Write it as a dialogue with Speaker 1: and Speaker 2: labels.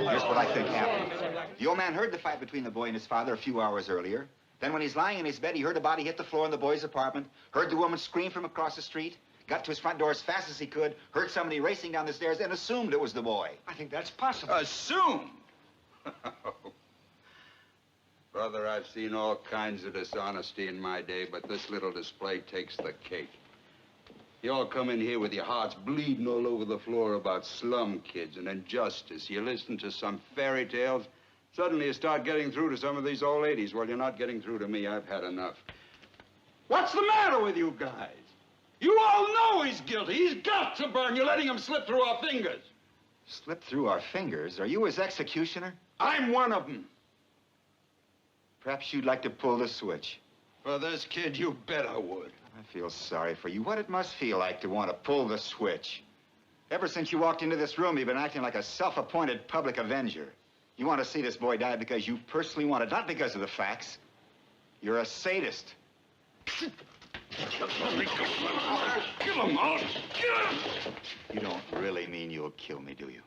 Speaker 1: Here's what I think happened. The old man heard the fight between the boy and his father a few hours earlier. Then when he's lying in his bed, he heard a body hit the floor in the boy's apartment, heard the woman scream from across the street, got to his front door as fast as he could, heard somebody racing down the stairs, and assumed it was the boy.
Speaker 2: I think that's possible.
Speaker 3: Assumed? Brother, I've seen all kinds of dishonesty in my day, but this little display takes the cake. You all come in here with your hearts bleeding all over the floor about slum kids and injustice. You listen to some fairy tales. Suddenly you start getting through to some of these old ladies. Well, you're not getting through to me. I've had enough. What's the matter with you guys? You all know he's guilty. He's got to burn. You're letting him slip through our fingers.
Speaker 1: Slip through our fingers? Are you his executioner?
Speaker 3: I'm one of them.
Speaker 1: Perhaps you'd like to pull the switch.
Speaker 3: For this kid, you bet I would.
Speaker 1: I feel sorry for you. What it must feel like to want to pull the switch. Ever since you walked into this room, you've been acting like a self-appointed public avenger. You want to see this boy die because you personally want it, not because of the facts. You're a sadist.
Speaker 3: Get him out! Get him!
Speaker 1: You don't really mean you'll kill me, do you?